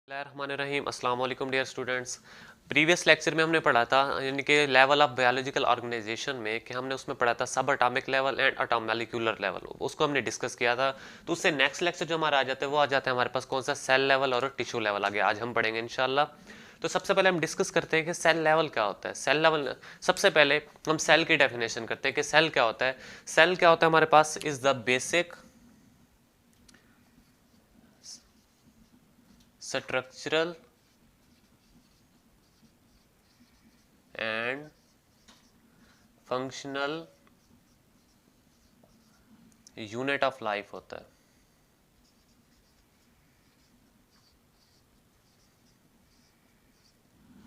बिस्मिल्लाहिर्रहमानिर्रहीम। अस्सलाम वालेकुम डियर स्टूडेंट्स। प्रीवियस लेक्चर में हमने पढ़ा था यानी कि लेवल ऑफ बायोलॉजिकल ऑर्गेनाइजेशन में कि हमने उसमें पढ़ा था सब atomic level and atom molecular level, उसको हमने डिस्कस किया था। तो उससे नेक्स्ट लेक्चर जो हमारा आ जाता है वो आ जाता है हमारे पास कौन सा, सेल लेवल और टिश्यू लेवल आगे आज हम पढ़ेंगे इंशाल्लाह। तो सबसे पहले हम डिस्कस करते हैं कि सेल लेवल क्या होता है। सेल लेवल सबसे पहले हम सेल की डेफिनेशन करते हैं कि सेल क्या होता है। सेल क्या होता है हमारे पास, is the basic structural and functional unit of life होता है।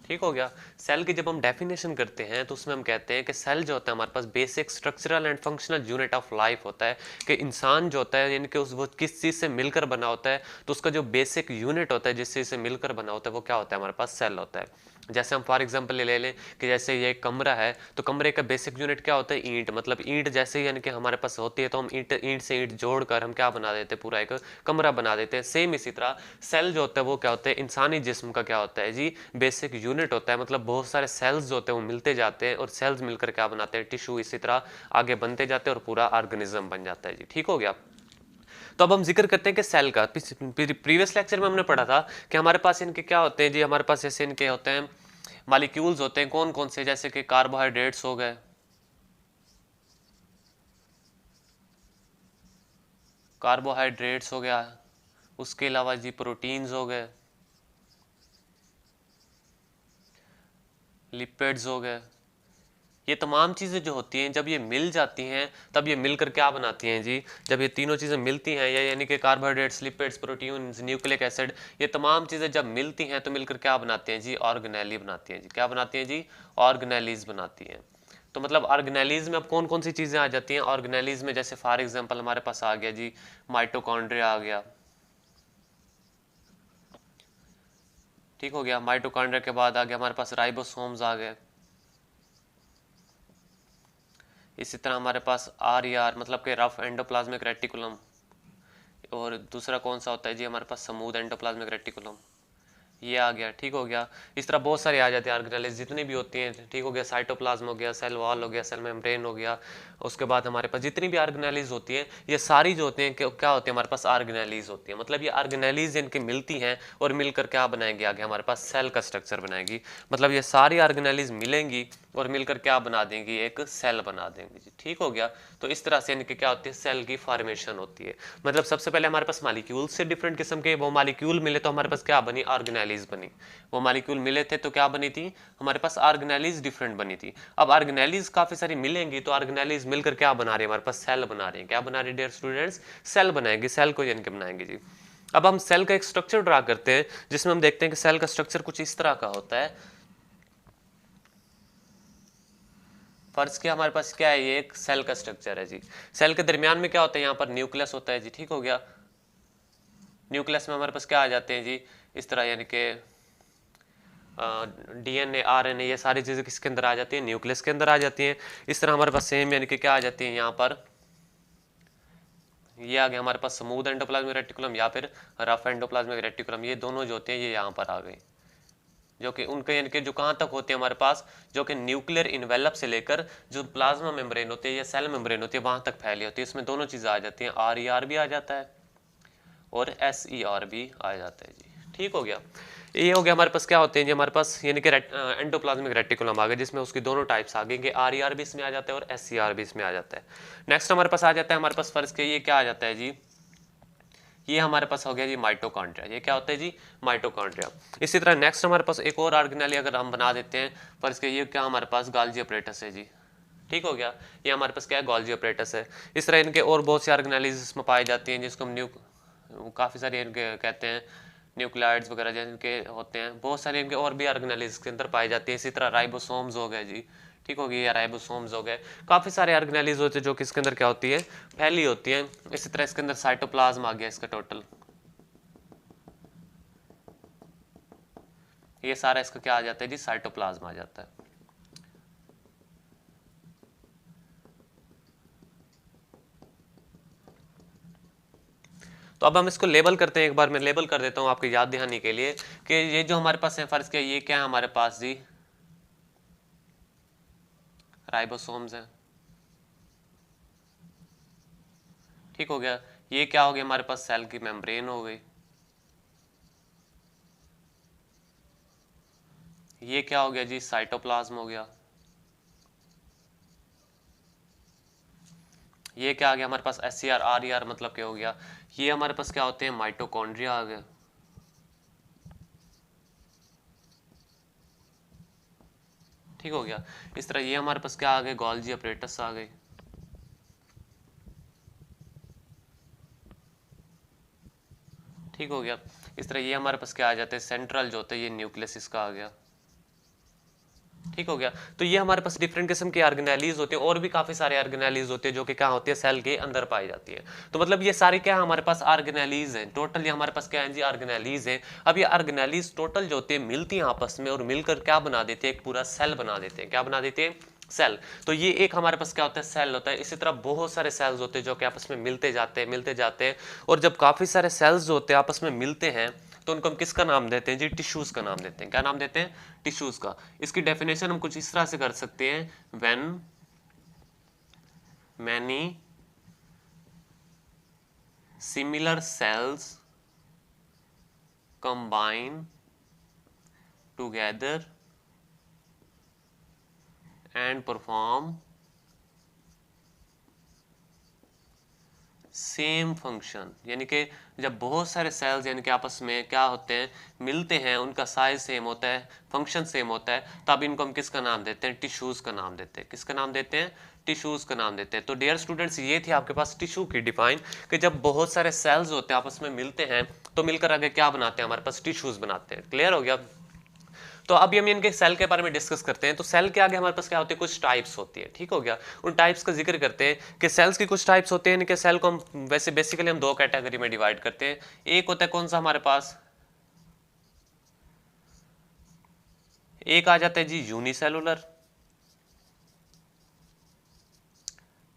ठीक हो गया। सेल की जब हम डेफिनेशन करते हैं तो उसमें हम कहते हैं कि सेल जो होता है हमारे पास basic structural and functional unit of life होता है। कि इंसान जो होता है यानी कि उस वो किस चीज़ से मिलकर बना होता है, तो उसका जो बेसिक यूनिट होता है जिस चीज़ से मिलकर बना होता है वो क्या होता है, हमारे पास सेल होता है। जैसे हम फॉर एग्जांपल ले लें कि जैसे ये एक कमरा है तो कमरे का बेसिक यूनिट क्या होता है, ईंट। मतलब ईंट जैसे ही यानी कि हमारे पास होती है तो हम ईंट ईंट से ईंट जोड़कर हम क्या बना देते हैं, पूरा एक कमरा बना देते हैं। सेम इसी तरह सेल जो होता है वो क्या होता है, इंसानी जिस्म का क्या होता है जी, बेसिक यूनिट होता है। मतलब बहुत सारे सेल्स जो होते हैं वो मिलते जाते हैं और सेल्स मिलकर क्या बनाते हैं, टिश्यू इसी तरह आगे बनते जाते हैं और पूरा ऑर्गेनिज्म बन जाता है जी। ठीक हो गया। तो अब हम जिक्र करते हैं कि सेल का। प्रीवियस लेक्चर में हमने पढ़ा था कि हमारे पास इनके क्या होते हैं जी, हमारे पास जैसे इनके होते हैं मॉलिक्यूल्स होते हैं कौन कौन से, जैसे कि कार्बोहाइड्रेट्स हो गए, कार्बोहाइड्रेट्स हो गया, उसके अलावा जी प्रोटीन्स हो गए, लिपिड्स हो गए। ये तमाम चीज़ें जो होती हैं जब ये मिल जाती हैं तब ये मिलकर क्या बनाती हैं जी, जब ये तीनों चीज़ें मिलती हैं यानी कि carbohydrates, lipids, proteins, nucleic acid, ये तमाम चीज़ें जब मिलती हैं तो मिलकर क्या बनाती हैं जी, ऑर्गेनेली बनाती हैं जी। क्या बनाती हैं जी, ऑर्गेनेलीज बनाती हैं। तो मतलब ऑर्गेनेलीज में अब कौन कौन सी चीज़ें आ जाती हैं ऑर्गेनेलीज में, जैसे फॉर एग्जांपल हमारे पास आ गया जी माइटोकॉन्ड्रिया आ गया। ठीक हो गया। माइटोकॉन्ड्रिया के बाद आ गया हमारे पास राइबोसोम्स आ गए। इसी तरह हमारे पास आर ई आर मतलब कि रफ एंडोप्लाज्मिक रेटिकुलम, और दूसरा कौन सा होता है जी हमारे पास स्मूथ एंडोप्लाज्मिक रेटिकुलम, ये आ गया। ठीक हो गया। इस तरह बहुत सारे आ जाते हैं ऑर्गेनेलिज जितनी भी होती हैं। ठीक हो गया। साइटोप्लाज्म हो गया, सेल वॉल हो गया, सेल मेम्ब्रेन हो गया। उसके बाद हमारे पास जितनी भी ऑर्गेनेलिज होती हैं ये सारी जो होती हैं क्या होती है, हमारे पास ऑर्गेनेलिज होती है। मतलब ये ऑर्गेनेलिज इनकी मिलती हैं और मिलकर क्या बनाएंगे, आगे हमारे पास सेल का स्ट्रक्चर बनाएगी। मतलब ये सारी ऑर्गेनेलिज मिलेंगी और मिलकर क्या बना देंगी, एक सेल बना देंगी जी। ठीक हो गया। तो इस तरह से इनकी क्या होती है, सेल की फॉर्मेशन होती है। मतलब सबसे पहले हमारे पास मॉलिक्यूल से डिफरेंट किस्म के वो मॉलिक्यूल मिले तो हमारे पास क्या बनी, ऑर्गेनेलिज बनी। वो मॉलिक्यूल मिले थे तो क्या बनी थी, हमारे पास ऑर्गेनेलिज डिफरेंट बनी थी। अब ऑर्गेनेलिज काफी सारी मिलेंगी तो ऑर्गेनेलिज मिलकर क्या बना रहे हैं, हमारे पास सेल बना रहे हैं। क्या बना रहे हैं डियर स्टूडेंट्स, सेल बनाएंगे। सेल को यानी कि बनाएंगे जी। अब हम सेल का एक स्ट्रक्चर ड्रा करते हैं जिसमें हम देखते हैं कि सेल का स्ट्रक्चर कुछ इस तरह का होता है। फर्ज किया हमारे पास क्या है, ये एक सेल का स्ट्रक्चर है जी। सेल के दरमियान में क्या होता है, यहाँ पर न्यूक्लियस होता है जी। ठीक हो गया। न्यूक्लियस में हमारे पास क्या आ जाते हैं जी, इस तरह यानी कि डीएनए, आरएनए, ये सारी चीज़ें किसके अंदर आ जाती हैं, न्यूक्लियस के अंदर आ जाती हैं। इस तरह हमारे पास सेम यानी कि क्या आ जाती है यहाँ पर, ये आ गया हमारे पास स्मूथ एंडोप्लाज्मिक रेटिकुलम या फिर रफ एंडोप्लाज्मिक रेटिकुलम। ये दोनों जो होते हैं ये यहाँ पर आ गए, जो कि उनके यानी कि जो कहाँ तक होते हैं हमारे पास, जो कि न्यूक्लियर इन्वेलप से लेकर जो प्लाज्मा मेम्ब्रेन होती है या सेल मेम्ब्रेन होती है वहां तक फैली होती है। इसमें दोनों चीज़ें आ जाती हैं, आर ई आर भी आ जाता है और एस ई आर भी आ जाता है जी। ठीक हो गया। ये हो गया हमारे पास क्या होते हैं जी, हमारे पास यानी कि एंडोप्लाज्मिक रेटिकुलम आ गया जिसमें उसकी दोनों टाइप्स आ गए कि आर ई आर भी इसमें आ जाता है और एस सी आर भी इसमें आ जाता है। नेक्स्ट हमारे पास आ जाता है, हमारे पास फर्ज के ये क्या आ जाता है जी, ये हमारे पास हो गया जी माइटोकॉन्ड्रिया। ये क्या होता है जी, माइटोकॉन्ड्रिया। इसी तरह नेक्स्ट हमारे पास एक और ऑर्गेनेली अगर हम बना देते हैं, फर्ज के ये क्या हमारे पास गाल्जी अपरेटस है जी। ठीक हो गया। ये हमारे पास क्या है, गोल्जी अपरेटस है। इस तरह इनके और बहुत सी ऑर्गेनेलीज इसमें पाई जाती हैं जिसको हम काफ़ी सारे इनके कहते हैं न्यूक्लियाइड्स वगैरह जिनके होते हैं। बहुत सारे इनके और भी ऑर्गेनेलीज के अंदर पाई जाती है। इसी तरह राइबोसोम्स हो गए जी। ठीक हो गया, राइबोसोम्स हो गए। काफ़ी सारे ऑर्गेनेलीज होते हैं जो कि इसके अंदर क्या होती है, फैली होती है। इसी तरह इसके अंदर साइटोप्लाज्म आ गया इसका टोटल, ये सारा इसका क्या आ जाता है जी, साइटोप्लाज्म आ जाता है। तो अब हम इसको लेबल करते हैं, एक बार मैं लेबल कर देता हूँ आपकी याद दहानी के लिए कि ये जो हमारे पास है, फर्ज किया ये क्या है हमारे पास जी, राइबोसोम्स है, ठीक हो गया। ये क्या हो गया हमारे पास, सेल की मेम्ब्रेन हो गई। ये क्या हो गया जी, साइटोप्लाज्म हो गया। ये क्या आ गया हमारे पास, SCR RER मतलब क्या हो गया, ये हमारे पास क्या होते हैं, माइटोकॉन्ड्रिया आ गया। ठीक हो गया। इस तरह ये हमारे पास क्या आ गए, गोल्जी अपरेटस आ गए। ठीक हो गया। इस तरह ये हमारे पास क्या आ जाते हैं, सेंट्रल जो होते हैं, ये न्यूक्लियस इसका आ गया। ठीक हो गया। तो ये हमारे पास डिफरेंट किस्म के ऑर्गेनेलीज होते हैं, और भी काफी सारे ऑर्गेनेलीज होते हैं जो कि क्या होती है, सेल के अंदर पाई जाती है। तो मतलब ये सारे क्या है हमारे पास, ऑर्गेनेलीज हैं। टोटल ये हमारे पास क्या है जी, ऑर्गेनेलीज हैं। अब ये ऑर्गेनेलीज टोटल जो होते हैं मिलती हैं आपस में और मिलकर क्या बना देते हैं, एक पूरा सेल बना देते हैं। क्या बना देते हैं, सेल। तो ये एक हमारे पास क्या होता है, सेल होता है। इसी तरह बहुत सारे सेल्स होते हैं जो कि आपस में मिलते जाते हैं, मिलते जाते हैं। और जब काफी सारे सेल्स जो होते हैं आपस में मिलते हैं तो उनको हम किसका नाम देते हैं जी, टिश्यूज का नाम देते हैं। क्या नाम देते हैं, टिश्यूज का। इसकी डेफिनेशन हम कुछ इस तरह से कर सकते हैं, when many similar sales combine together and perform same function. यानी कि जब बहुत सारे सेल्स यानी कि आपस में क्या होते हैं, मिलते हैं, उनका साइज सेम होता है, फंक्शन सेम होता है, तब इनको हम किसका नाम देते हैं, टिश्यूज का नाम देते हैं। किसका नाम देते हैं, टिश्यूज का नाम देते हैं। तो डियर स्टूडेंट्स, ये थी आपके पास टिश्यू की डिफाइन, कि जब बहुत सारे सेल्स होते हैं आपस में मिलते हैं तो मिलकर आगे क्या बनाते हैं, हमारे पास टिश्यूज बनाते हैं। क्लियर हो गया। तो अब हम इनके सेल के बारे में डिस्कस करते हैं। तो सेल के आगे हमारे पास क्या होती है, कुछ टाइप्स होती है। ठीक हो गया। उन टाइप्स का जिक्र करते हैं कि सेल्स की कुछ टाइप्स होते हैं। इनके सेल को हम वैसे बेसिकली हम दो कैटेगरी में डिवाइड करते हैं। एक होता है कौन सा हमारे पास, एक आ जाता है जी यूनिसेलुलर।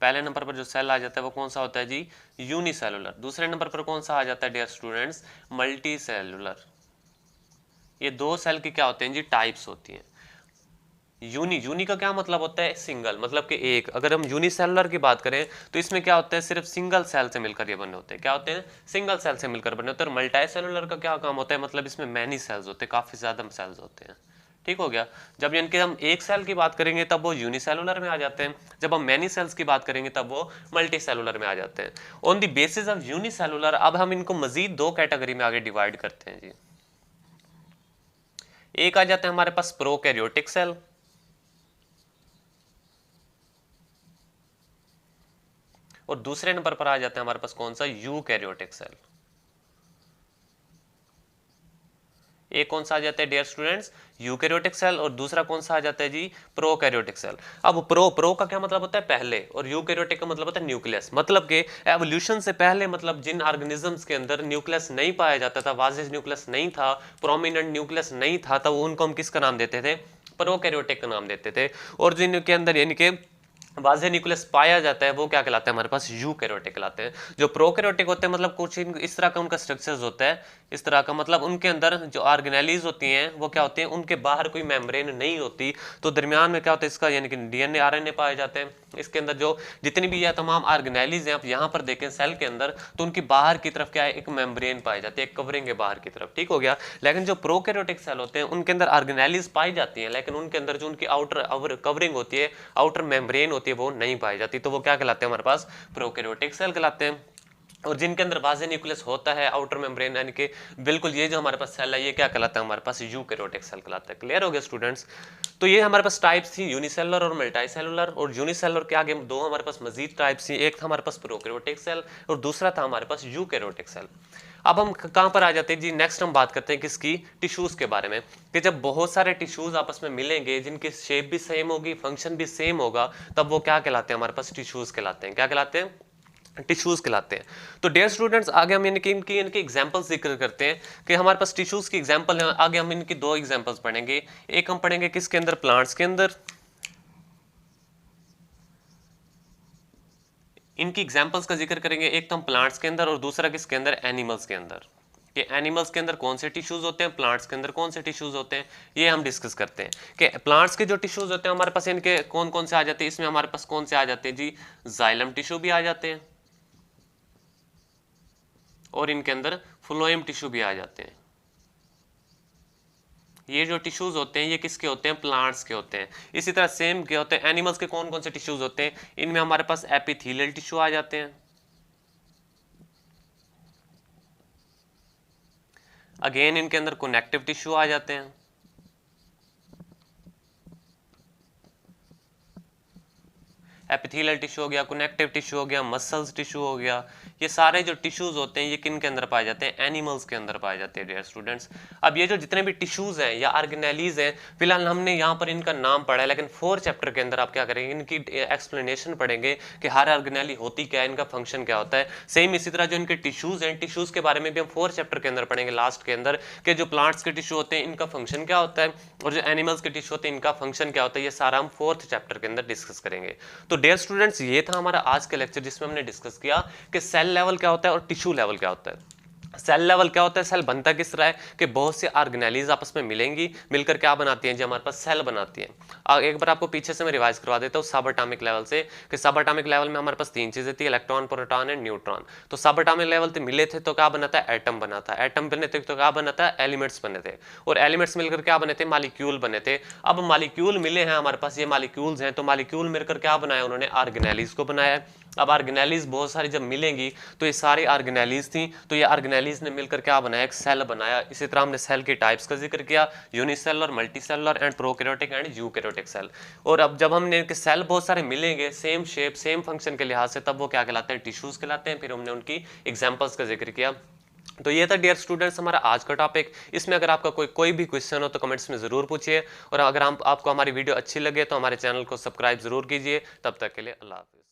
पहले नंबर पर जो सेल आ जाता है वो कौन सा होता है जी, यूनिसेलुलर। दूसरे नंबर पर कौन सा आ जाता है डियर स्टूडेंट्स, मल्टी सेलुलर। ये दो सेल की क्या होते हैं जी, टाइप्स होती हैं। यूनी का क्या मतलब होता है, सिंगल, मतलब कि एक। अगर हम यूनिसेलुलर की बात करें तो इसमें क्या होता है, सिर्फ सिंगल सेल से मिलकर ये बने होते हैं। क्या होते हैं, सिंगल सेल से मिलकर बने होते हैं। और मल्टी सेलुलर का क्या काम होता है, मतलब इसमें मैनी सेल्स होते हैं, काफी ज्यादा सेल्स होते हैं। ठीक हो गया। जब यानी कि हम एक सेल की बात करेंगे तब वो यूनिसेलुलर में आ जाते हैं, जब हम मैनी सेल्स की बात करेंगे तब वो मल्टी सेलुलर में आ जाते हैं। On the basis of unicellular अब हम इनको मजीद दो कैटेगरी में आगे डिवाइड करते हैं जी। एक आ जाता है हमारे पास प्रोकैरियोटिक सेल, और दूसरे नंबर पर आ जाता है हमारे पास कौन सा, यूकैरियोटिक सेल। एक कौन सा आ जाता है डियर स्टूडेंट्स, यूकैरियोटिक सेल, और दूसरा कौन सा आ जाता है जी, प्रोकैरियोटिक सेल। अब प्रो का क्या मतलब होता है, पहले, और यूकैरियोटिक का मतलब होता है न्यूक्लियस। मतलब कि एवोल्यूशन से पहले, मतलब जिन ऑर्गेनिजम्स के अंदर न्यूक्लियस नहीं पाया जाता था, वाजिज न्यूक्लियस नहीं था, प्रोमिनेंट न्यूक्लियस नहीं था, तब उनको हम किसका नाम देते थे, प्रोकैरियोटिक का नाम देते थे। और जिनके अंदर यानी कि वाज़ेह न्यूक्लियस पाया जाता है वो क्या कहलाता है, हमारे पास यूकैरियोटिक कहलाते हैं। जो प्रोकैरियोटिक होते हैं मतलब कुछ इस तरह का उनका स्ट्रक्चर्स होता है, इस तरह का, मतलब उनके अंदर जो ऑर्गेनेलीज होती हैं वो क्या होते हैं, उनके बाहर कोई मेम्ब्रेन नहीं होती, तो दरमियान में क्या होता है इसका, यानी कि DNA RNA पाए जाते हैं। इसके अंदर जो जितनी भी यह तमाम ऑर्गेनेलीज हैं आप यहाँ पर देखें सेल के अंदर, तो उनकी बाहर की तरफ क्या है, एक मेम्ब्रेन पाई जाती है, एक कवरिंग है बाहर की तरफ। ठीक हो गया। लेकिन जो प्रोकैरियोटिक सेल होते हैं उनके अंदर ऑर्गेनेलीज पाई जाती हैं, लेकिन उनके अंदर जो उनकी आउटर कवरिंग होती है, आउटर मेम्ब्रेन होती है, वो नहीं पाई जाती। तो वो क्या कहलाते हैं, हमारे पास प्रोकैरियोटिक सेल कहलाते हैं। और जिनके अंदर वाज़ेह न्यूक्लियस होता है, आउटर मेम्ब्रेन, यानी कि बिल्कुल ये जो हमारे पास सेल है ये क्या कहलाता है, हमारे पास यूकैरियोटिक सेल कहलाता है। क्लियर हो गया स्टूडेंट्स। तो ये हमारे पास टाइप्स थी, यूनिसेलुलर और मल्टीसेलुलर। और यूनिसेलुलर के आगे दो हमारे पास मजीद टाइप्स थी, एक था हमारे पास प्रोकैरियोटिक सेल और दूसरा था हमारे पास यूकैरियोटिक सेल। अब हम कहां पर आ जाते हैं जी, नेक्स्ट हम बात करते हैं किसकी, टिश्यूज के बारे में। कि जब बहुत सारे टिश्यूज आपस में मिलेंगे जिनकी शेप भी सेम होगी, फंक्शन भी सेम होगा, तब वो क्या कहलाते हैं, हमारे पास टिश्यूज कहलाते हैं। क्या कहलाते हैं, टिश्यूज कहलाते हैं। तो डियर स्टूडेंट्स आगे हम इनकी एग्जांपल्स जिक्र करते हैं कि हमारे पास टिश्यूज की एग्जांपल है। आगे हम इनकी दो एग्जांपल्स पढ़ेंगे। एक हम पढ़ेंगे किसके अंदर, प्लांट्स के अंदर, इनकी एग्जांपल्स का जिक्र करेंगे, एक तो हम प्लांट्स के अंदर और दूसरा किसके अंदर, एनिमल्स के अंदर। कि एनिमल्स के अंदर कौन से टिश्यूज होते हैं, प्लांट्स के अंदर कौन से टिश्यूज होते हैं, ये हम डिस्कस करते हैं। कि प्लांट्स के जो टिश्यूज होते हैं हमारे पास, इनके कौन कौन से आ जाते हैं, इसमें हमारे पास कौन से आ जाते हैं जी, जाइलम टिश्यू भी आ जाते हैं और इनके अंदर फ्लोएम टिश्यू भी आ जाते हैं। ये जो टिश्यूज होते हैं ये किसके होते हैं, प्लांट्स के होते हैं। इसी तरह सेम क्या होते हैं, एनिमल्स के कौन कौन से टिश्यूज होते हैं, इनमें हमारे पास एपिथेलियल टिश्यू आ जाते हैं, अगेन इनके अंदर कनेक्टिव टिश्यू आ जाते हैं, एपिथेलियल टिश्यू हो गया, कनेक्टिव टिश्यू हो गया, मसल्स टिश्यू हो गया। ये सारे जो टिश्यूज होते हैं ये किन के अंदर पाए जाते हैं, एनिमल्स के अंदर पाए जाते हैं डियर स्टूडेंट्स। अब ये जो जितने भी टिश्यूज हैं या ऑर्गेनेलीज हैं, फिलहाल हमने यहाँ पर इनका नाम पढ़ा है, लेकिन 4 चैप्टर के अंदर आप क्या करेंगे, इनकी एक्सप्लेनेशन पढ़ेंगे कि हर ऑर्गेनेली होती क्या है, इनका फंक्शन क्या होता है। सेम इसी तरह जो इनके टिश्यूज हैं, टिश्यूज के बारे में भी हम 4 चैप्टर के अंदर पढ़ेंगे लास्ट के अंदर, कि जो प्लांट्स के टिश्यू होते हैं इनका फंक्शन क्या होता है और जो एनिमल्स के टिश्यू होते हैं इनका फंक्शन क्या होता है। ये सारा हम 4th चैप्टर के अंदर डिस्कस करेंगे। तो डियर स्टूडेंट्स ये था हमारा आज का लेक्चर, जिसमें हमने डिस्कस किया कि सेल लेवल क्या होता है और टिश्यू लेवल क्या होता है। सेल लेवल क्या होता है, सेल बनता किस तरह है कि बहुत से ऑर्गेनेलीज आपस में मिलेंगी, मिलकर क्या बनाती हैं जी, हमारे पास सेल बनाती हैं। एक बार आपको पीछे से मैं रिवाइज करवा देता हूँ सब एटॉमिक लेवल से, कि सब एटॉमिक लेवल में हमारे पास 3 चीजें थी, इलेक्ट्रॉन, प्रोटॉन एंड न्यूट्रॉन। तो सब एटॉमिक लेवल पे मिले थे तो क्या बना था, एटम बना था, एटम बने थे तो क्या बना था, एलिमेंट्स बने थे, और एलिमेंट्स मिलकर क्या बने थे, मॉलिक्यूल बने थे। अब मॉलिक्यूल मिले हैं हमारे पास, ये मॉलिक्यूल्स हैं, तो मॉलिक्यूल मिलकर क्या बनाया उन्होंने, ऑर्गेनेलीज को बनाया। अब ऑर्गेनेलीज बहुत सारी जब मिलेंगी तो ये सारी ऑर्गेनेलीज थी, तो ये ऑर्गेनेलीज ने मिलकर क्या बनाया, एक सेल बनाया। इसी तरह हमने सेल के टाइप्स का जिक्र किया, unicellular, multicellular and prokaryotic and eukaryotic cell. और अब जब हमने सेल बहुत सारे मिलेंगे सेम शेप सेम फंक्शन के लिहाज से, तब वो क्या कहलाते हैं, टिश्यूज कहलाते हैं। फिर हमने उनकी एग्जांपल्स का जिक्र किया। तो ये था डियर स्टूडेंट्स हमारा आज का टॉपिक। इसमें अगर आपका कोई भी क्वेश्चन हो तो कमेंट्स में जरूर पूछिए, और अगर आपको हमारी वीडियो अच्छी लगे तो हमारे चैनल को सब्सक्राइब जरूर कीजिए। तब तक के लिए अल्लाह हाफिज़।